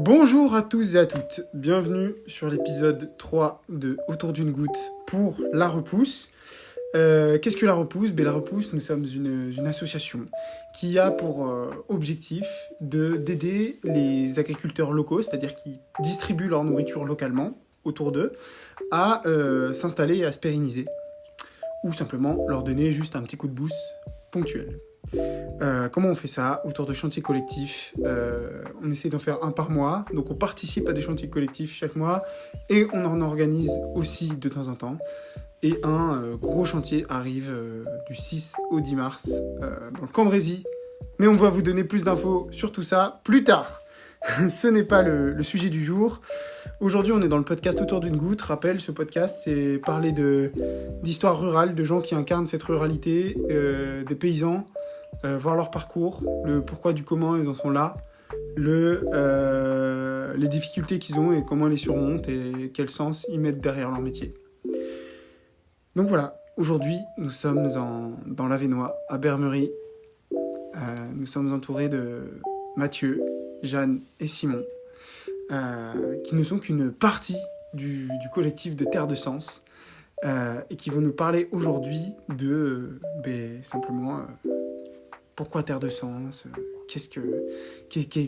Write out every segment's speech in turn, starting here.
Bonjour à tous et à toutes, bienvenue sur l'épisode 3 de Autour d'une goutte pour La Repousse. Qu'est-ce que La Repousse? La Repousse, nous sommes une association qui a pour objectif d'aider les agriculteurs locaux, c'est-à-dire qui distribuent leur nourriture localement autour d'eux, à s'installer et à se pérenniser, ou simplement leur donner juste un petit coup de boost ponctuel. Comment on fait ça? Autour de chantiers collectifs. On essaie d'en faire un par mois. Donc on participe à des chantiers collectifs chaque mois et on en organise aussi de temps en temps. Et un gros chantier arrive du 6 au 10 mars dans le Cambrésis. Mais on va vous donner plus d'infos sur tout ça plus tard. Ce n'est pas le sujet du jour. Aujourd'hui, on est dans le podcast Autour d'une goutte. Rappel, ce podcast, c'est parler d'histoire rurale, de gens qui incarnent cette ruralité, des paysans, voir leur parcours, le pourquoi du comment ils en sont là, les difficultés qu'ils ont et comment ils les surmontent et quel sens ils mettent derrière leur métier. Donc voilà, aujourd'hui, nous sommes dans l'Avesnois, à Bermeries. Nous sommes entourés de Mathieu, Jeanne et Simon, qui ne sont qu'une partie du collectif de Terre de Sens, et qui vont nous parler aujourd'hui de simplement pourquoi Terre de Sens,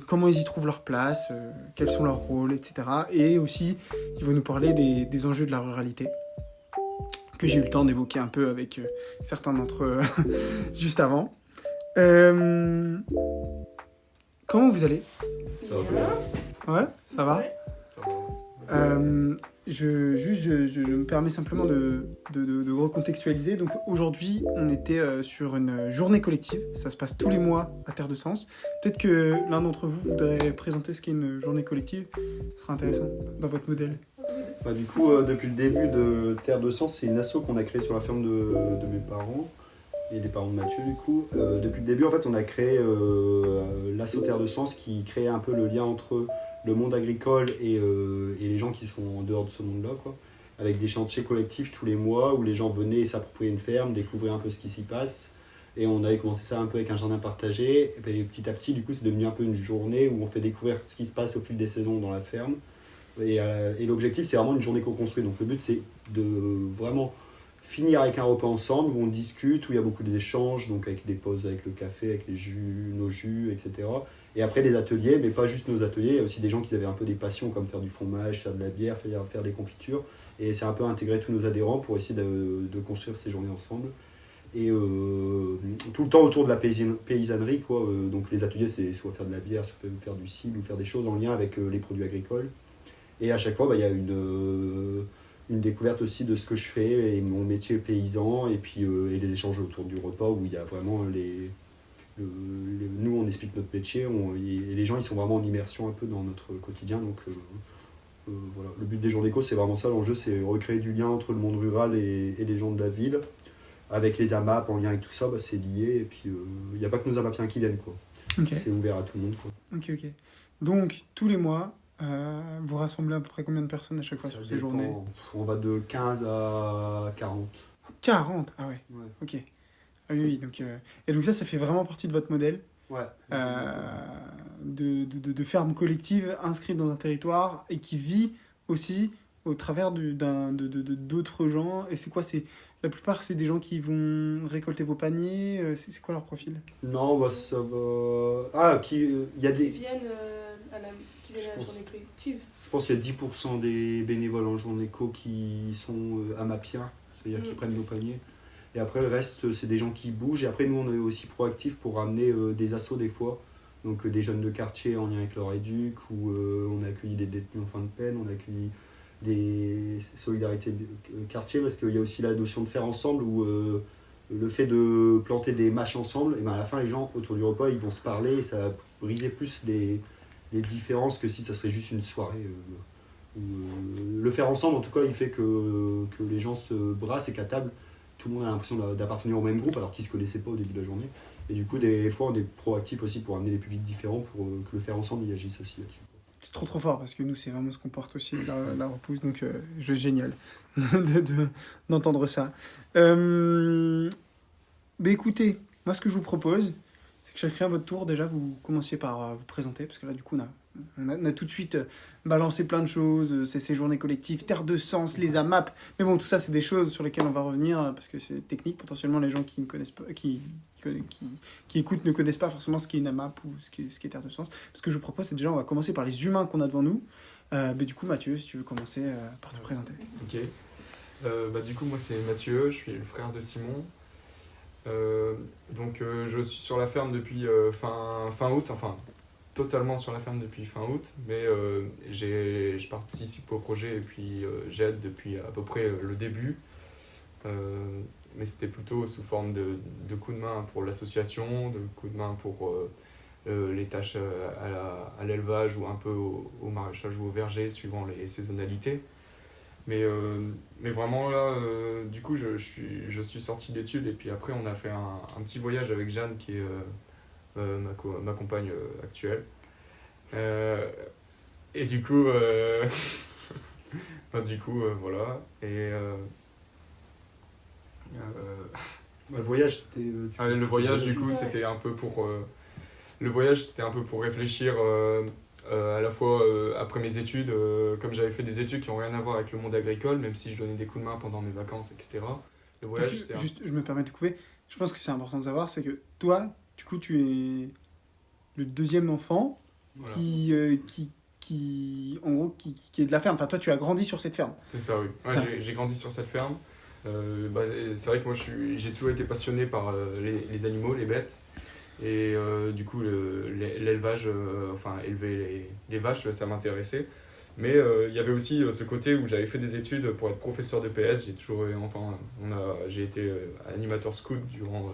comment ils y trouvent leur place, quels sont leurs rôles, etc. Et aussi, ils vont nous parler des enjeux de la ruralité, que j'ai eu le temps d'évoquer un peu avec certains d'entre eux juste avant. Comment vous allez? Ça va. Ouais, ça va? Ouais. Ça va. Je me permets simplement de recontextualiser. Donc aujourd'hui, on était sur une journée collective. Ça se passe tous les mois à Terre de Sens. Peut-être que l'un d'entre vous voudrait présenter ce qu'est une journée collective. Ce sera intéressant dans votre modèle. Du coup, depuis le début de Terre de Sens, c'est une asso qu'on a créée sur la ferme de mes parents et les parents de Mathieu du coup. Depuis le début, en fait, on a créé l'asso Terre de Sens qui crée un peu le lien entre le monde agricole et les gens qui sont en dehors de ce monde-là, quoi. Avec des chantiers collectifs tous les mois où les gens venaient s'approprier une ferme, découvrir un peu ce qui s'y passe. Et on avait commencé ça un peu avec un jardin partagé. Et puis, petit à petit, du coup, c'est devenu un peu une journée où on fait découvrir ce qui se passe au fil des saisons dans la ferme. Et l'objectif, c'est vraiment une journée co-construite. Donc le but, c'est de vraiment finir avec un repas ensemble où on discute, où il y a beaucoup d'échanges, donc avec des pauses avec le café, avec les jus, nos jus, etc. Et après des ateliers, mais pas juste nos ateliers, il y a aussi des gens qui avaient un peu des passions comme faire du fromage, faire de la bière, faire des confitures. Et c'est un peu intégrer tous nos adhérents pour essayer de construire ces journées ensemble. Et tout le temps autour de la paysannerie, quoi. Donc les ateliers, c'est soit faire de la bière, soit faire du cidre, ou faire des choses en lien avec les produits agricoles. Et à chaque fois, il y a une découverte aussi de ce que je fais et mon métier paysan, et puis et les échanges autour du repas où il y a vraiment nous on explique notre métier, et les gens ils sont vraiment en immersion un peu dans notre quotidien. Donc voilà, le but des journées co, c'est vraiment ça, l'enjeu c'est recréer du lien entre le monde rural et les gens de la ville. Avec les AMAP en lien avec tout ça, c'est lié, et puis il n'y a pas que nos AMAPiens qui viennent, quoi. Okay. C'est ouvert à tout le monde, quoi. Ok. Donc tous les mois, vous rassemblez à peu près combien de personnes à chaque fois sur ces journées? On va de 15 à 40. 40? Ah ouais. Ok. Ah oui. Donc, et donc ça fait vraiment partie de votre modèle? Ouais. De ferme collective inscrite dans un territoire et qui vit aussi au travers d'autres gens. Et c'est quoi? La plupart, c'est des gens qui vont récolter vos paniers. C'est quoi leur profil? Non, ça va... Ah, il y a des... Qui viennent à la journée collective. Je pense qu'il y a 10% des bénévoles en journée co qui sont AMAPiens, c'est-à-dire qui prennent nos paniers. Et après, le reste, c'est des gens qui bougent. Et après, nous, on est aussi proactifs pour ramener des assos des fois. Donc, des jeunes de quartier en lien avec leur éduc, ou on a accueilli des détenus en fin de peine, on a accueilli des solidarités de quartier, parce qu'il y a aussi la notion de faire ensemble, où le fait de planter des mâches ensemble, et ben à la fin, les gens autour du repas, ils vont se parler, et ça va briser plus les différences que si ça serait juste une soirée. Le faire ensemble, en tout cas, il fait que les gens se brassent et qu'à table, tout le monde a l'impression d'appartenir au même groupe alors qu'ils ne se connaissaient pas au début de la journée. Et du coup, des fois, on est proactif aussi pour amener des publics différents pour que le faire ensemble, ils agissent aussi là-dessus. C'est trop fort parce que nous, c'est vraiment ce qu'on porte aussi, la repousse. Donc, génial d'entendre ça. Écoutez, moi, ce que je vous propose, c'est que chacun à votre tour, déjà, vous commenciez par vous présenter. Parce que là, du coup, on a on a tout de suite balancé plein de choses, ces journées collectives, Terre de Sens, les AMAP. Mais bon, tout ça, c'est des choses sur lesquelles on va revenir parce que c'est technique. Potentiellement, les gens qui ne connaissent pas, qui écoutent ne connaissent pas forcément ce qu'est une AMAP ou ce qu'est Terre de Sens. Ce que je vous propose, c'est déjà, on va commencer par les humains qu'on a devant nous. Mais du coup, Mathieu, si tu veux commencer par te présenter. Ok. Du coup, moi, c'est Mathieu, je suis le frère de Simon. Je suis sur la ferme depuis fin août, enfin totalement sur la ferme depuis fin août, mais je participe au projet et puis j'aide depuis à peu près le début. Mais c'était plutôt sous forme de coups de main pour l'association, de coups de main pour les tâches à l'élevage ou un peu au maraîchage ou au verger, suivant les saisonnalités. Mais vraiment là, du coup, je suis sorti d'études et puis après on a fait un petit voyage avec Jeanne qui est ma compagne actuelle. Et du coup, voilà. Et Le voyage, c'était... le voyage, du coup, Ouais. c'était un peu pour... le voyage, c'était un peu pour réfléchir à la fois après mes études, comme j'avais fait des études qui n'ont rien à voir avec le monde agricole, même si je donnais des coups de main pendant mes vacances, etc. Le Parce voyage, que, c'était juste, je me permets de couper. Je pense que c'est important de savoir, c'est que toi, du coup, tu es le deuxième enfant voilà. qui est de la ferme. Enfin, toi, tu as grandi sur cette ferme. C'est ça, oui. Ouais, Ça. j'ai grandi sur cette ferme. C'est vrai que moi, j'ai toujours été passionné par les animaux, les bêtes. Et du coup, l'élevage, élever les vaches, ça m'intéressait. Mais il y avait aussi ce côté où j'avais fait des études pour être professeur de PS. J'ai été animateur scout durant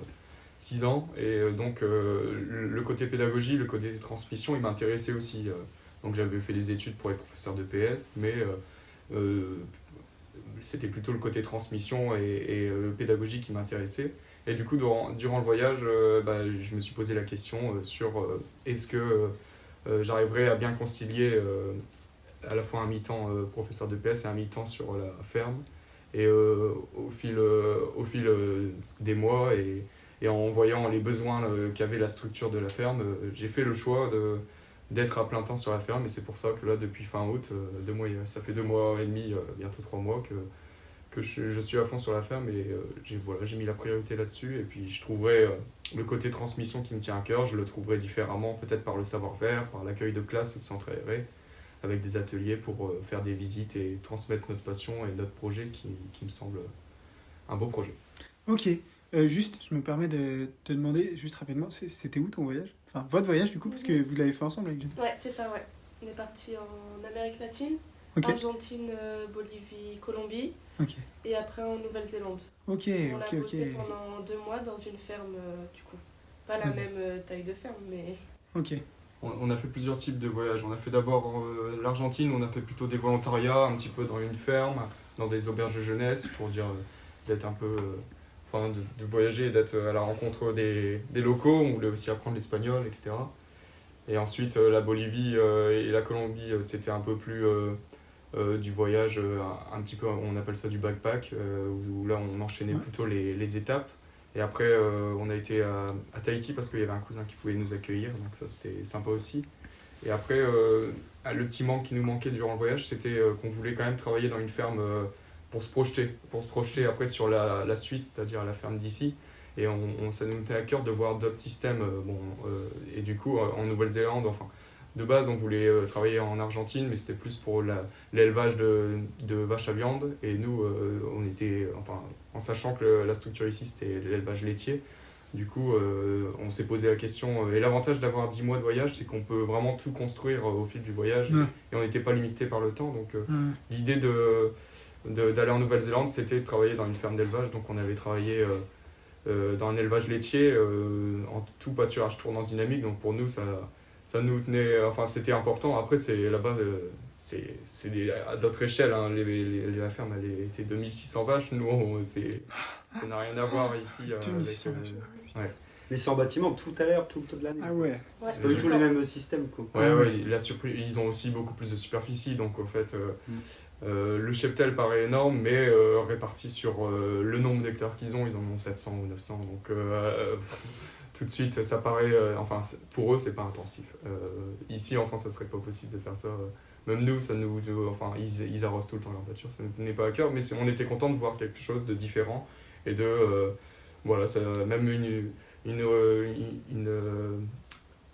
6 ans. Et donc, le côté pédagogie, le côté transmission, il m'intéressait aussi. Donc, j'avais fait des études pour être professeur de PS, mais c'était plutôt le côté transmission et pédagogie qui m'intéressait. Et du coup, durant le voyage, je me suis posé la question sur est-ce que j'arriverais à bien concilier à la fois un mi-temps professeur de PS et un mi-temps sur la ferme. Et au fil des mois et en voyant les besoins qu'avait la structure de la ferme, j'ai fait le choix d'être à plein temps sur la ferme. Et c'est pour ça que là, depuis fin août, ça fait 2 mois et demi, bientôt 3 mois, que je suis à fond sur la ferme et j'ai mis la priorité là-dessus. Et puis je trouverai le côté transmission qui me tient à cœur, je le trouverai différemment, peut-être par le savoir-faire, par l'accueil de classe ou de centre aéré, avec des ateliers pour faire des visites et transmettre notre passion et notre projet qui me semble un beau projet. Ok. Juste, je me permets de te demander, juste rapidement, c'était où ton voyage? Enfin, votre voyage, du coup, parce que vous l'avez fait ensemble avec Jeanne. Ouais, c'est ça, ouais. On est parti en Amérique latine, Ok. Argentine, Bolivie, Colombie, Ok. et après en Nouvelle-Zélande. Ok, On ok, a ok. bossé pendant 2 mois dans une ferme, du coup. Pas la Ok. même taille de ferme, mais... Ok. On a fait plusieurs types de voyages. On a fait d'abord l'Argentine, on a fait plutôt des volontariats, un petit peu dans une ferme, dans des auberges de jeunesse, pour dire d'être un peu... de voyager et d'être à la rencontre des locaux. On voulait aussi apprendre l'espagnol, etc. Et ensuite, la Bolivie et la Colombie, c'était un peu plus du voyage, un petit peu, on appelle ça du backpack, où là, on enchaînait plutôt les étapes. Et après, on a été à Tahiti parce qu'il y avait un cousin qui pouvait nous accueillir, donc ça, c'était sympa aussi. Et après, le petit manque qui nous manquait durant le voyage, c'était qu'on voulait quand même travailler dans une ferme pour se projeter après sur la suite, c'est-à-dire la ferme d'ici. Et ça nous tenait à cœur de voir d'autres systèmes. Et du coup, en Nouvelle-Zélande, enfin, de base, on voulait travailler en Argentine, mais c'était plus pour l'élevage de vaches à viande. Et nous, on était, en sachant que la structure ici, c'était l'élevage laitier. Du coup, on s'est posé la question. Et l'avantage d'avoir 10 mois de voyage, c'est qu'on peut vraiment tout construire au fil du voyage. Ouais. Et on n'était pas limité par le temps. Donc, Ouais. l'idée d'aller en Nouvelle-Zélande, c'était de travailler dans une ferme d'élevage. Donc, on avait travaillé dans un élevage laitier, en tout pâturage tournant dynamique. Donc, pour nous, ça nous tenait, c'était important. Après, là-bas, c'est à d'autres échelles, hein. La ferme, elle était 2600 vaches. Nous, ça n'a rien à voir ici. 2600 vaches. Ouais. Mais c'est en bâtiment tout à l'heure, tout de l'année. Ah ouais. Ouais, C'est pas du tout les mêmes systèmes, quoi. Ouais, ils ont aussi beaucoup plus de superficie. Donc, en fait, le cheptel paraît énorme, mais réparti sur le nombre d'hectares qu'ils ont en ont 700 ou 900. Donc, tout de suite, ça paraît... pour eux, c'est pas intensif. Ici, en France, ça serait pas possible de faire ça. Même nous, ils arrosent tout le temps leur voiture, ça n'est pas à cœur, mais on était content de voir quelque chose de différent et voilà, ça, même une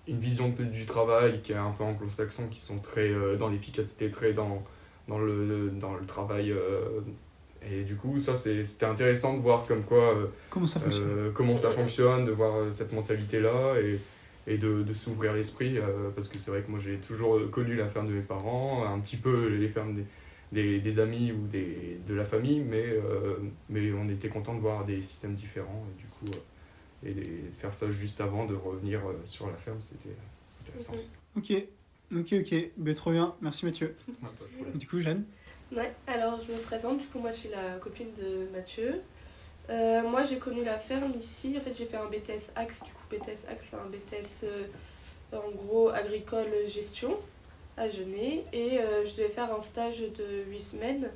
vision du travail qui est un peu anglo-saxon, qui sont très dans l'efficacité, très dans le travail. Et du coup, ça, c'était intéressant de voir comme quoi, Comment ça fonctionne comment ça fonctionne, de voir cette mentalité-là et de s'ouvrir l'esprit. Parce que c'est vrai que moi, j'ai toujours connu la ferme de mes parents, un petit peu les fermes des amis ou de la famille, mais on était content de voir des systèmes différents. Et du coup, faire ça juste avant de revenir sur la ferme, c'était intéressant. Ok. Ben, trop bien. Merci Mathieu. Ouais, pas de problème. Et du coup, Jeanne? Ouais, alors je me présente, du coup moi je suis la copine de Mathieu. Moi j'ai connu la ferme ici, en fait j'ai fait un BTS Axe, du coup BTS Axe c'est un BTS en gros agricole gestion à Genève et je devais faire un stage de 8 semaines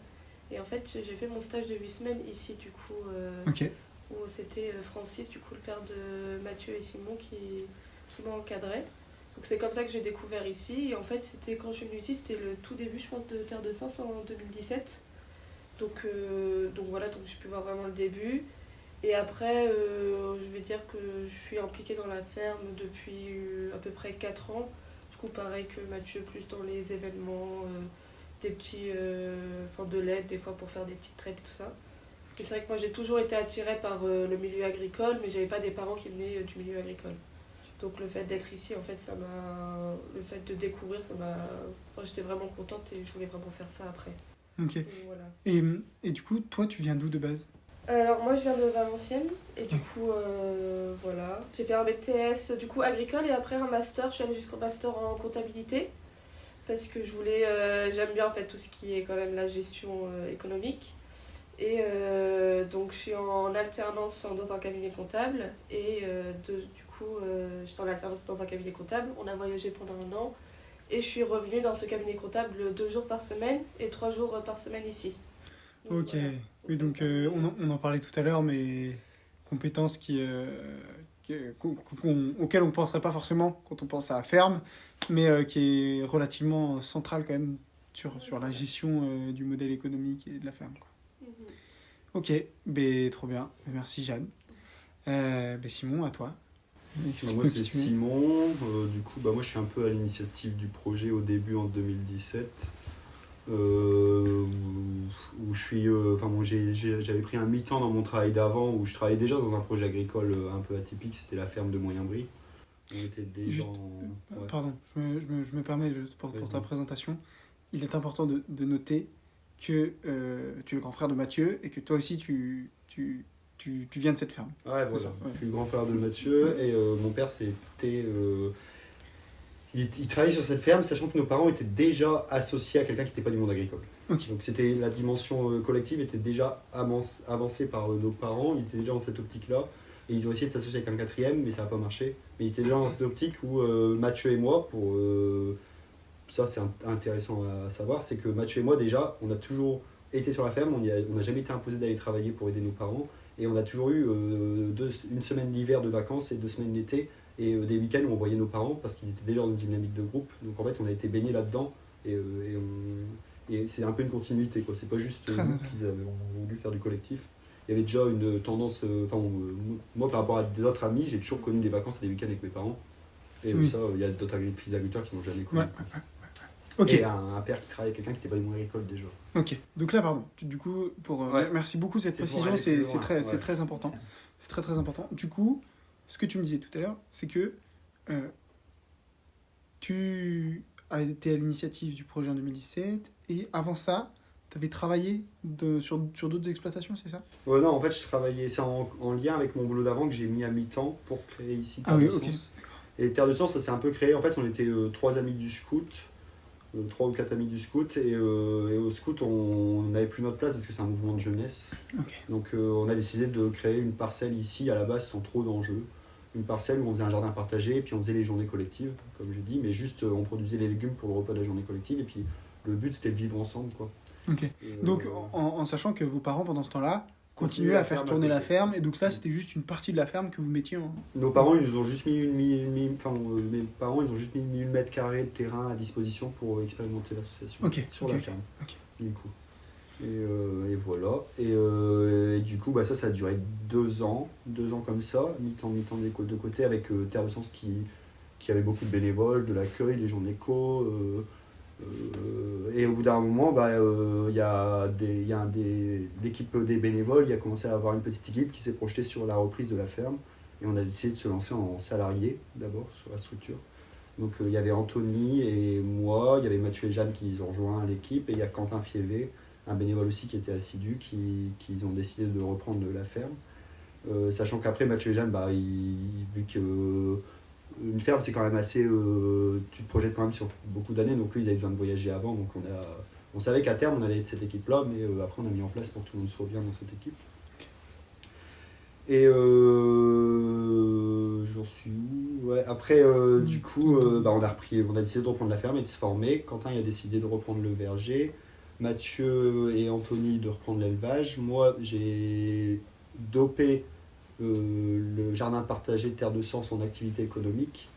et en fait j'ai fait mon stage de 8 semaines ici du coup Ok. où c'était Francis, du coup le père de Mathieu et Simon qui m'a encadré. Donc c'est comme ça que j'ai découvert ici. Et en fait, quand je suis venue ici, c'était le tout début, je pense, de Terre de Sens en 2017. Donc voilà, donc j'ai pu voir vraiment le début. Et après, je vais dire que je suis impliquée dans la ferme depuis à peu près 4 ans. Du coup, pareil que Mathieu, plus dans les événements, des petits, de l'aide, des fois pour faire des petites traites et tout ça. Et c'est vrai que moi, j'ai toujours été attirée par le milieu agricole, mais j'avais pas des parents qui venaient du milieu agricole. Donc le fait d'être ici, en fait, le fait de découvrir, j'étais vraiment contente et je voulais vraiment faire ça après. Ok. Et voilà. Et du coup, toi, tu viens d'où de base? Alors moi je viens de Valenciennes et du coup voilà, j'ai fait un BTS du coup agricole et après un master, je suis allée jusqu'au master en comptabilité parce que j'aime bien en fait tout ce qui est quand même la gestion économique. Et donc je suis en alternance dans un cabinet comptable et du coup j'étais en alternance dans un cabinet comptable, on a voyagé pendant 1 an et je suis revenue dans ce cabinet comptable 2 jours par semaine et 3 jours par semaine ici. Donc, Ok. voilà. Oui, donc on en parlait tout à l'heure, mais compétences auxquelles on ne penserait pas forcément quand on pense à la ferme, mais qui est relativement centrale quand même sur la gestion du modèle économique et de la ferme, quoi. Mhm. Ok, ben, trop bien. Merci Jeanne. Simon, à toi. Moi c'est Simon, du coup moi je suis un peu à l'initiative du projet au début en 2017 où je suis, j'avais pris un mi-temps dans mon travail d'avant où je travaillais déjà dans un projet agricole un peu atypique, c'était la ferme de Moyenbry. On était déjà ouais. Pardon, je me permets juste pour ta présentation. Il est important de noter que tu es le grand frère de Mathieu et que toi aussi tu viens de cette ferme. Ouais, voilà. Ça, ouais. Je suis le grand frère de Mathieu et mon père il travaillait sur cette ferme sachant que nos parents étaient déjà associés à quelqu'un qui n'était pas du monde agricole. Okay. Donc c'était la dimension collective était déjà avancée par nos parents, ils étaient déjà dans cette optique-là et ils ont essayé de s'associer avec un quatrième mais ça n'a pas marché. Mais ils étaient déjà dans cette optique où Mathieu et moi, ça c'est intéressant à savoir, c'est que Mathieu et moi déjà, on a toujours été sur la ferme, on n'a jamais été imposé d'aller travailler pour aider nos parents. Et on a toujours eu une semaine l'hiver de vacances et 2 semaines l'été et des week-ends où on voyait nos parents parce qu'ils étaient déjà dans une dynamique de groupe. Donc en fait on a été baignés là-dedans et c'est un peu une continuité, quoi. C'est pas juste nous qui avons voulu faire du collectif. Il y avait déjà une tendance, moi par rapport à d'autres amis, j'ai toujours connu des vacances et des week-ends avec mes parents. Et ça, il y a d'autres fils agriculteurs qui n'ont jamais connu. Ouais. Okay. Et un père qui travaille avec quelqu'un qui n'était pas du monde agricole déjà. Ok, donc là, pardon, du coup, merci beaucoup de cette précision, c'est très important. C'est très important. Du coup, ce que tu me disais tout à l'heure, c'est que tu as été à l'initiative du projet en 2017 et avant ça, tu avais travaillé sur d'autres exploitations, c'est ça? Non, en fait, je travaillais, c'est en lien avec mon boulot d'avant que j'ai mis à mi-temps pour créer ici Terre de Sens. Et Terre de Sens, ça s'est un peu créé. En fait, on était 3 amis du scout. 3 ou 4 amis du scout et au scout on n'avait plus notre place parce que c'est un mouvement de jeunesse. Okay. Donc on a décidé de créer une parcelle ici à la base sans trop d'enjeux, une parcelle où on faisait un jardin partagé et puis on faisait les journées collectives comme j'ai dit, mais juste on produisait les légumes pour le repas de la journée collective et puis le but c'était de vivre ensemble, quoi. Ok. Donc en sachant que vos parents pendant ce temps-là continuer à faire tourner la ferme. Et donc ça, c'était juste une partie de la ferme que vous mettiez en... Nos parents, ils nous ont juste mes parents, ils ont juste mis 1000 mètres carrés de terrain à disposition pour expérimenter l'association sur la ferme. Du coup. Et voilà. Et du coup, ça a duré 2 ans comme ça, mi-temps de côté, avec Terre de Sens qui avait beaucoup de bénévoles, de l'accueil, les gens d'éco. Et au bout d'un moment, l'équipe des bénévoles, il a commencé à avoir une petite équipe qui s'est projetée sur la reprise de la ferme. Et on a décidé de se lancer en salarié d'abord sur la structure. Donc il y avait Anthony et moi, il y avait Mathieu et Jeanne qui ont rejoint l'équipe, et il y a Quentin Fievé, un bénévole aussi qui était assidu, qui ont décidé de reprendre la ferme. Sachant qu'après Mathieu et Jeanne, vu que une ferme c'est quand même assez... tu te projettes quand même sur beaucoup d'années, donc eux ils avaient besoin de voyager avant, donc on savait qu'à terme on allait être cette équipe-là, mais après on a mis en place pour que tout le monde soit bien dans cette équipe. Et j'en suis où ? Ouais, après, du coup, on a décidé de reprendre la ferme et de se former. Quentin il a décidé de reprendre le verger. Mathieu et Anthony de reprendre l'élevage. Moi, j'ai dopé le jardin partagé de Terre de Sens en activité économique,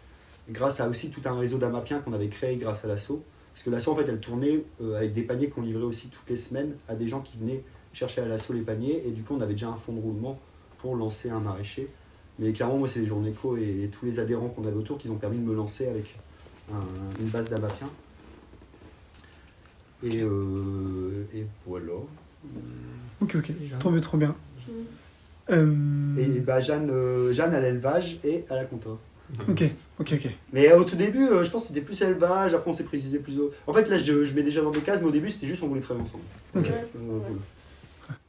grâce à aussi tout un réseau d'Amapiens qu'on avait créé grâce à l'asso. Parce que l'asso, en fait, elle tournait avec des paniers qu'on livrait aussi toutes les semaines à des gens qui venaient chercher à l'asso les paniers. Et du coup, on avait déjà un fonds de roulement pour lancer un maraîcher. Mais clairement, moi, c'est les journées éco et tous les adhérents qu'on avait autour qui ont permis de me lancer avec une base d'Amapiens. Et voilà. Ok, trop bien. Et Jeanne à l'élevage et à la compta. Ok. Mais au tout début, je pense que c'était plus élevage, après on s'est précisé plus... En fait, là, je mets déjà dans des cases, mais au début, c'était juste on voulait travailler ensemble. Ok.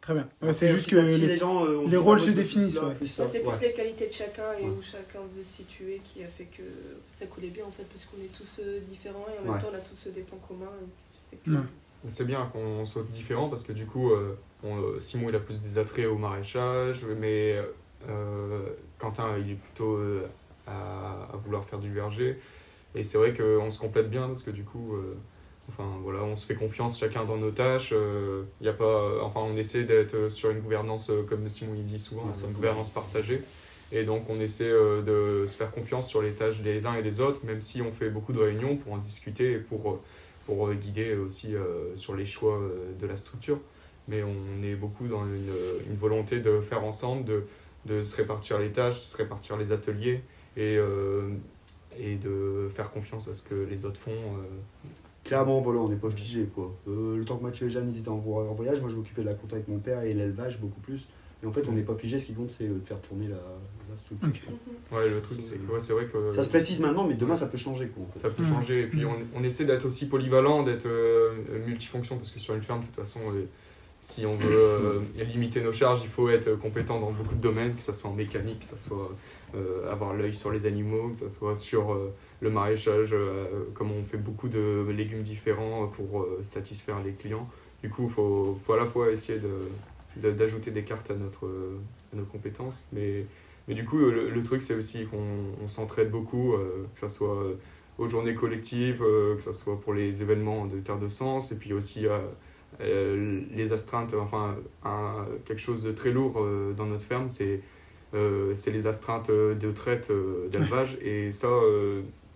Très bien. C'est juste que les rôles se définissent. C'est plus les qualités de chacun et où chacun veut se situer qui a fait que ça coulait bien, en fait, parce qu'on est tous différents et en même temps, on a tous des points communs. C'est bien qu'on soit différents parce que du coup, Simon il a plus des attraits au maraîchage, mais Quentin il est plutôt à vouloir faire du verger. Et c'est vrai qu'on se complète bien parce que du coup, on se fait confiance chacun dans nos tâches. On essaie d'être sur une gouvernance, comme Simon il dit souvent, c'est une gouvernance partagée. Et donc on essaie de se faire confiance sur les tâches des uns et des autres, même si on fait beaucoup de réunions pour en discuter et pour guider aussi sur les choix de la structure. Mais on est beaucoup dans une volonté de faire ensemble, de se répartir les tâches, de se répartir les ateliers et de faire confiance à ce que les autres font. Clairement, voilà, on n'est pas figé, quoi. Le temps que Mathieu et Jeanne étaient en voyage, moi je m'occupais de la compta avec mon père et l'élevage beaucoup plus. Et en fait, on n'est pas figé, ce qui compte, c'est de faire tourner la structure. Okay. Ouais, le truc, c'est vrai que... Ça se précise maintenant, mais demain, ça peut changer, quoi. En fait. Ça peut changer, et puis on essaie d'être aussi polyvalent, d'être multifonction, parce que sur une ferme, de toute façon, si on veut limiter nos charges, il faut être compétent dans beaucoup de domaines, que ce soit en mécanique, que ce soit avoir l'œil sur les animaux, que ce soit sur le maraîchage, comme on fait beaucoup de légumes différents pour satisfaire les clients. Du coup, il faut à la fois essayer d'ajouter des cartes à nos compétences, mais du coup le truc c'est aussi qu'on s'entraide beaucoup, que ce soit aux journées collectives, que ce soit pour les événements de Terre de Sens, et puis aussi les astreintes, quelque chose de très lourd dans notre ferme, c'est les astreintes de traite d'élevage, et ça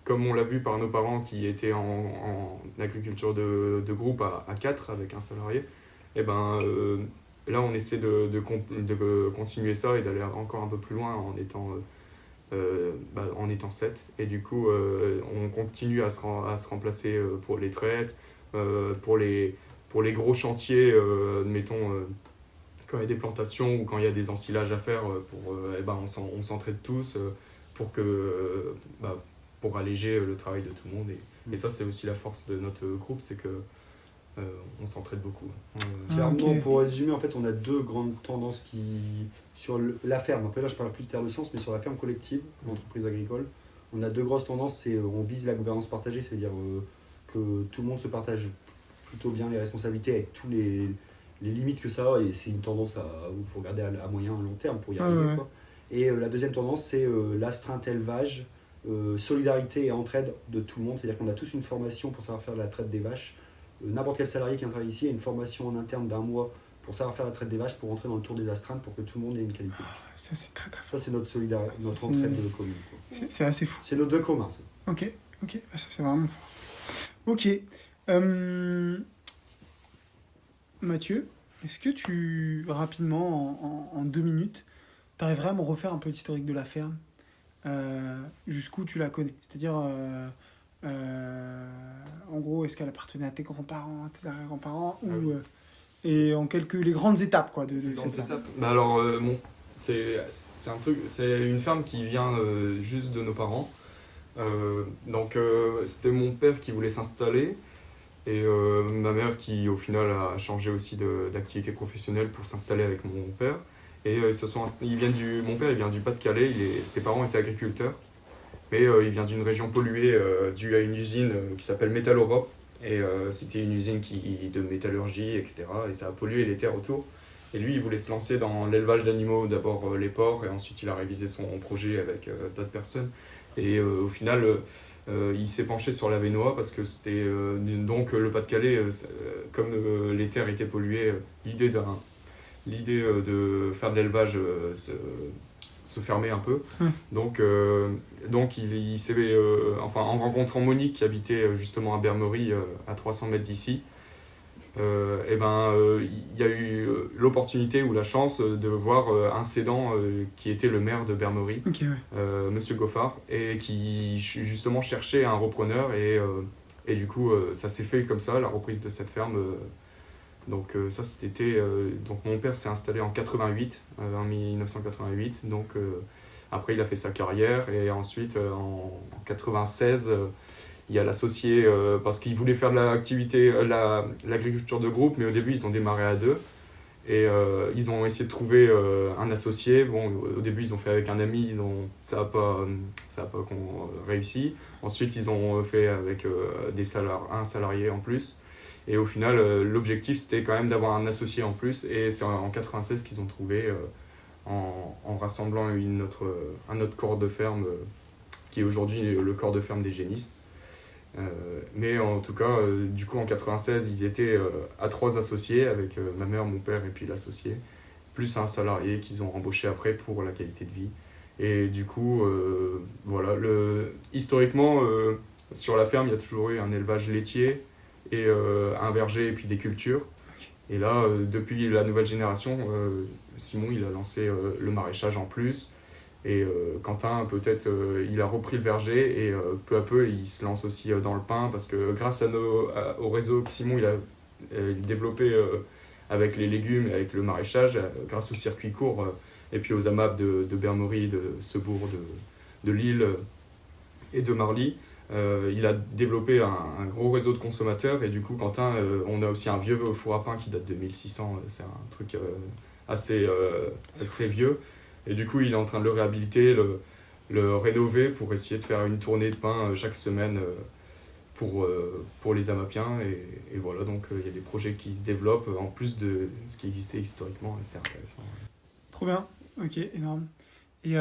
comme on l'a vu par nos parents qui étaient en agriculture de groupe à 4 avec un salarié, et là, on essaie de continuer ça et d'aller encore un peu plus loin en étant 7. Et du coup, on continue à se remplacer pour les traites, pour les gros chantiers, admettons, quand il y a des plantations ou quand il y a des ensilages à faire, on s'entraide tous pour alléger le travail de tout le monde. Et ça, c'est aussi la force de notre groupe, c'est que on s'entraide beaucoup. Clairement, pour résumer, en fait, on a 2 grandes tendances sur la ferme. Après là, je parle plus de Terre de Sens, mais sur la ferme collective, l'entreprise agricole, on a 2 grosses tendances. C'est on vise la gouvernance partagée, c'est-à-dire que tout le monde se partage plutôt bien les responsabilités avec tous les limites que ça a, et c'est une tendance où il faut regarder à moyen et long terme pour y arriver. Quoi. Et la deuxième tendance, c'est l'astreinte élevage, solidarité et entraide de tout le monde, c'est-à-dire qu'on a tous une formation pour savoir faire la traite des vaches. N'importe quel salarié qui travaille ici a une formation en interne d'1 mois pour savoir faire la traite des vaches, pour rentrer dans le tour des astreintes, pour que tout le monde ait une qualité de vie. Ça, c'est très très fort. Ça, c'est notre solidarité, Ça, notre c'est- entraide commune. Quoi. C'est assez fou. C'est nos deux communs. Ça. Ok, ah, ça c'est vraiment fort. Ok. Mathieu, est-ce que tu, rapidement, en 2 minutes, t'arriverais à me refaire un peu l'historique de la ferme, jusqu'où tu la connais? C'est-à-dire, en gros, est-ce qu'elle appartenait à tes grands-parents, à tes arrière-grands-parents, Ah ou, oui. et en les grandes étapes quoi, de Dans cette cette ferme. étape. Bah alors, bon, c'est un truc, c'est une ferme qui vient juste de nos parents. C'était mon père qui voulait s'installer et ma mère qui au final a changé aussi d'activité professionnelle pour s'installer avec mon père. Et mon père il vient du Pas-de-Calais, ses parents étaient agriculteurs, mais il vient d'une région polluée due à une usine qui s'appelle Métal Europe. Et c'était une usine de métallurgie, etc. Et ça a pollué les terres autour. Et lui, il voulait se lancer dans l'élevage d'animaux, d'abord les porcs, et ensuite il a révisé son projet avec d'autres personnes. Et au final, il s'est penché sur l'Avesnois parce que c'était donc le Pas-de-Calais, comme les terres étaient polluées, l'idée de faire de l'élevage se fermait un peu. Donc il s'est, en rencontrant Monique qui habitait justement à Bermerie, à 300 mètres d'ici, il y a eu l'opportunité ou la chance de voir un cédant qui était le maire de Bermerie, Ok, ouais. Monsieur Goffard, et qui justement cherchait un repreneur et du coup ça s'est fait comme ça, la reprise de cette ferme. Donc ça c'était donc mon père s'est installé en 88, en 1988, donc après il a fait sa carrière et ensuite en 96 il y a l'associé parce qu'il voulait faire de l'activité l'agriculture de groupe, mais au début ils ont démarré à deux et ils ont essayé de trouver un associé. Bon, au début ils ont fait avec un ami, ça a pas réussi. Ensuite ils ont fait avec un salarié en plus. Et au final, l'objectif, c'était quand même d'avoir un associé en plus. Et c'est en 96 qu'ils ont trouvé, en rassemblant un autre corps de ferme, qui est aujourd'hui le corps de ferme des génistes. Mais en tout cas, du coup, en 96, ils étaient à 3 associés, avec ma mère, mon père et puis l'associé, plus un salarié qu'ils ont embauché après pour la qualité de vie. Et du coup, voilà, historiquement, sur la ferme, il y a toujours eu un élevage laitier, et un verger et puis des cultures. Et là, depuis la nouvelle génération, Simon il a lancé le maraîchage en plus. Et Quentin, peut-être, il a repris le verger et peu à peu, il se lance aussi dans le pain parce que grâce au réseau que Simon il a développé avec les légumes et avec le maraîchage, grâce au circuit court et puis aux AMAP de Bermerie, de Sebourg, de Lille et de Marly, il a développé un gros réseau de consommateurs et du coup Quentin, on a aussi un vieux four à pain qui date de 1600, c'est un truc assez vieux et du coup il est en train de le réhabiliter, le rénover pour essayer de faire une tournée de pain chaque semaine pour les Amapiens et voilà, donc il y a des projets qui se développent en plus de ce qui existait historiquement et c'est intéressant. Trop bien, ok, énorme. Et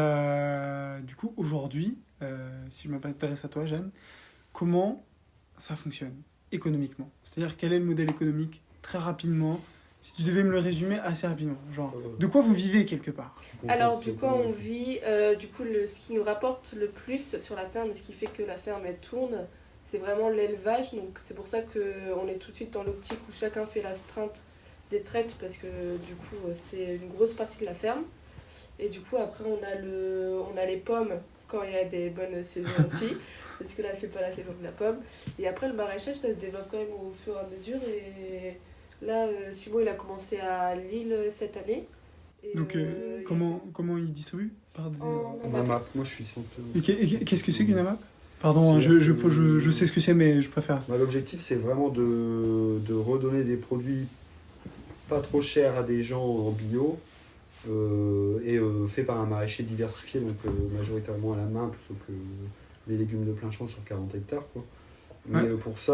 du coup, aujourd'hui, si je m'intéresse à toi, Jeanne, comment ça fonctionne économiquement? C'est-à-dire, quel est le modèle économique, très rapidement, si tu devais me le résumer assez rapidement, genre, de quoi vous vivez quelque part? Alors, du coup, on vit, ce qui nous rapporte le plus sur la ferme et ce qui fait que la ferme elle tourne, c'est vraiment l'élevage. Donc, c'est pour ça qu'on est tout de suite dans l'optique où chacun fait l'astreinte des traites parce que du coup, c'est une grosse partie de la ferme. Et du coup, après, on a les pommes quand il y a des bonnes saisons aussi, parce que là, c'est pas la saison de la pomme. Et après, le maraîchage, ça se développe quand même au fur et à mesure. Et là, Simon, il a commencé à Lille cette année. Et, Donc, comment il distribue en AMAP, moi je suis centre. Et qu'est-ce que c'est qu'une AMAP? Pardon, hein, je sais ce que c'est, mais je préfère. L'objectif, c'est vraiment de redonner des produits pas trop chers à des gens en bio. Fait par un maraîcher diversifié, donc majoritairement à la main plutôt que des légumes de plein champ sur 40 hectares. Quoi. Mais Ouais. pour ça,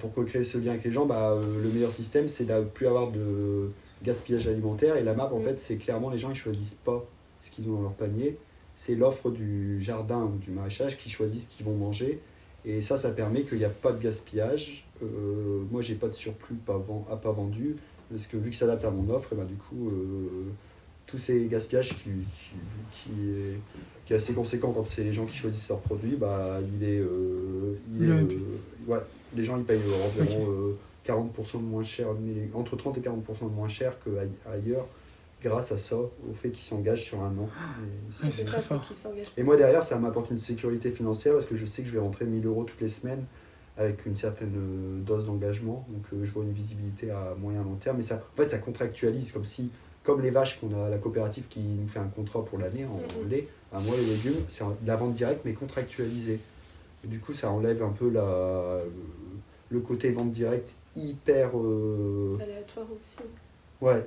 pour recréer ce lien avec les gens, le meilleur système c'est de ne plus avoir de gaspillage alimentaire. Et la map, en fait, c'est clairement les gens ils choisissent pas ce qu'ils ont dans leur panier, c'est l'offre du jardin ou du maraîchage qui choisit ce qu'ils vont manger. Et ça permet qu'il n'y a pas de gaspillage. Moi, j'ai pas de surplus pas vendu. Parce que vu que ça s'adapte à mon offre, et ben, du coup, tous ces gaspillages qui est assez conséquent quand c'est les gens qui choisissent leurs produits, bah, ouais, les gens ils payent environ 40% de moins cher, entre 30 et 40% de moins cher qu'ailleurs, grâce à ça, au fait qu'ils s'engagent sur un an. Ouais, c'est très fort. Et moi derrière, ça m'apporte une sécurité financière parce que je sais que je vais rentrer 1 000 € toutes les semaines avec une certaine dose d'engagement. Donc je vois une visibilité à moyen long terme. Mais ça, en fait, ça contractualise comme les vaches qu'on a à la coopérative qui nous fait un contrat pour l'année en lait. Bah, moi, les légumes, c'est de la vente directe mais contractualisée. Et du coup, ça enlève un peu le côté vente directe hyper... aléatoire aussi. Ouais,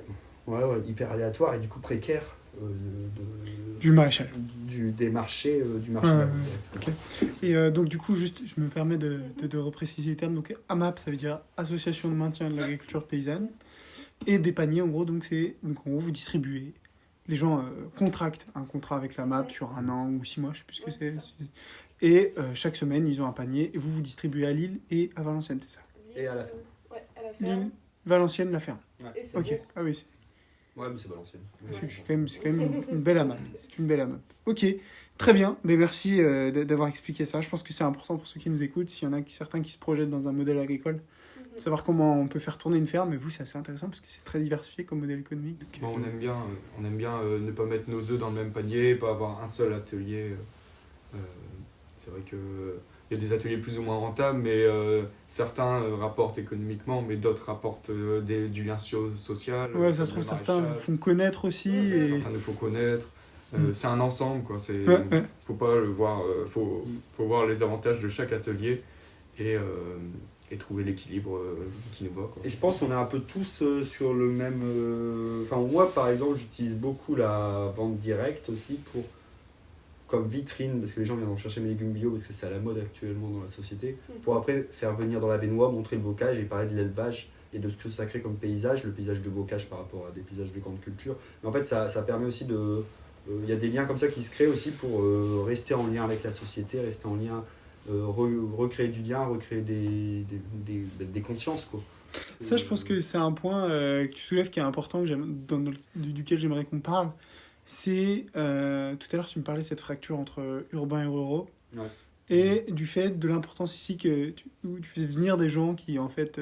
hyper aléatoire et du coup précaire Du maraîchage. Des marchés, du marché. Ouais. Ok. Et donc du coup, juste, je me permets de repréciser les termes. Donc AMAP, ça veut dire Association de maintien de l'agriculture paysanne. Et des paniers, en gros, donc en gros, vous distribuez. Les gens contractent un contrat avec l'AMAP sur 1 an ou 6 mois, je sais plus ce que c'est. Et chaque semaine, ils ont un panier et vous distribuez à Lille et à Valenciennes, c'est ça? Et à la ferme. Ouais, à la ferme. Lille, Valenciennes, la ferme. Et c'est Ok, beau. ah oui, Ouais, mais c'est Valenciennes. c'est quand même une belle AMAP. C'est une belle AMAP. Ok, très bien. Mais merci d'avoir expliqué ça. Je pense que c'est important pour ceux qui nous écoutent. S'il y en a certains qui se projettent dans un modèle agricole, de savoir comment on peut faire tourner une ferme. Et vous, c'est assez intéressant parce que c'est très diversifié comme modèle économique. Donc, Bon, on aime bien ne pas mettre nos œufs dans le même panier, pas avoir un seul atelier. C'est vrai que il y a des ateliers plus ou moins rentables, mais certains rapportent économiquement, mais d'autres rapportent du lien social. Ouais, ça se trouve, certains vous font connaître aussi. Et... Certains nous font connaître. C'est un ensemble, quoi. Ouais. Faut pas le voir. Faut voir les avantages de chaque atelier et trouver l'équilibre qui nous va, quoi. Et je pense qu'on est un peu tous sur le même... Enfin, moi, par exemple, j'utilise beaucoup la vente directe aussi comme vitrine, parce que les gens viennent chercher mes légumes bio, parce que c'est à la mode actuellement dans la société, pour après faire venir dans la baignoire, montrer le bocage et parler de l'élevage et de ce que ça crée comme paysage, le paysage de bocage par rapport à des paysages de grande culture. Mais en fait, ça permet aussi de... Il y a des liens comme ça qui se créent aussi pour rester en lien avec la société, rester en lien... recréer du lien, recréer des consciences, quoi. Ça, je pense que c'est un point que tu soulèves qui est important, duquel j'aimerais qu'on parle. C'est, tout à l'heure, tu me parlais de cette fracture entre urbains et ruraux. Ouais. Et du fait de l'importance ici où tu faisais venir des gens qui, en fait,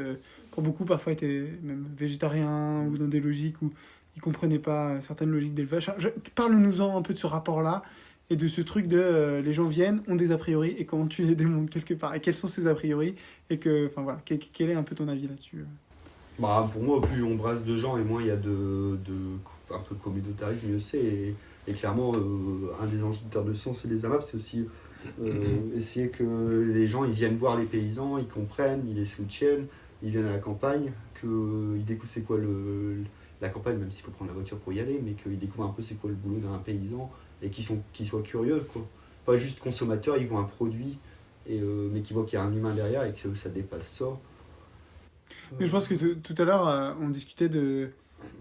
pour beaucoup, parfois étaient même végétariens ou dans des logiques où ils ne comprenaient pas certaines logiques d'élevage. Parle-nous-en un peu de ce rapport-là et de ce truc de les gens viennent, ont des a priori, et comment tu les démontes quelque part. Et quels sont ces a priori, et enfin voilà, quel est un peu ton avis là-dessus? Bah, pour moi, plus on brasse de gens et moins il y a un peu de communautarisme, mieux c'est. Et clairement, un des enjeux de Terre de Sens et des AMAP, c'est aussi essayer que les gens ils viennent voir les paysans, ils comprennent, ils les soutiennent, ils viennent à la campagne, qu'ils découvrent c'est quoi la campagne, même s'il faut prendre la voiture pour y aller, mais qu'ils découvrent un peu c'est quoi le boulot d'un paysan et qu'ils soient curieux, quoi. Pas juste consommateurs, ils voient un produit, mais qu'ils voient qu'il y a un humain derrière et que ça dépasse ça. Mais je pense que tout à l'heure, on discutait de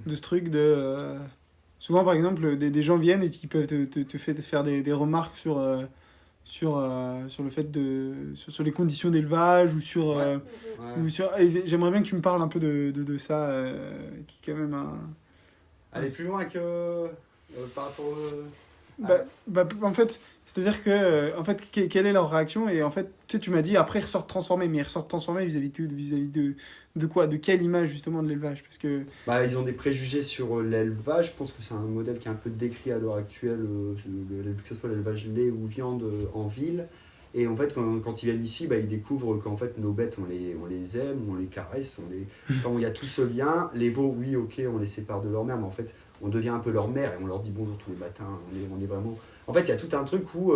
ce truc de... souvent, par exemple, des gens viennent et qui peuvent te faire des remarques sur le fait sur les conditions d'élevage ou sur... et j'aimerais bien que tu me parles un peu de ça, qui est quand même un... Aller plus loin que par rapport... en fait, c'est-à-dire que quelle est leur réaction? Et en fait, tu m'as dit après ils ressortent transformés, mais ils ressortent transformés vis-à-vis de quoi? De quelle image justement de l'élevage? Parce que ils ont des préjugés sur l'élevage. Je pense que c'est un modèle qui est un peu décrit à l'heure actuelle, que ce soit l'élevage lait ou viande en ville. Et en fait, quand ils viennent ici, ils découvrent qu'en fait nos bêtes on les aime, on les caresse, quand il y a tout ce lien. Les veaux, oui, ok, on les sépare de leur mère, mais en fait on devient un peu leur mère et on leur dit bonjour tous les matins. On est vraiment... En fait, il y a tout un truc où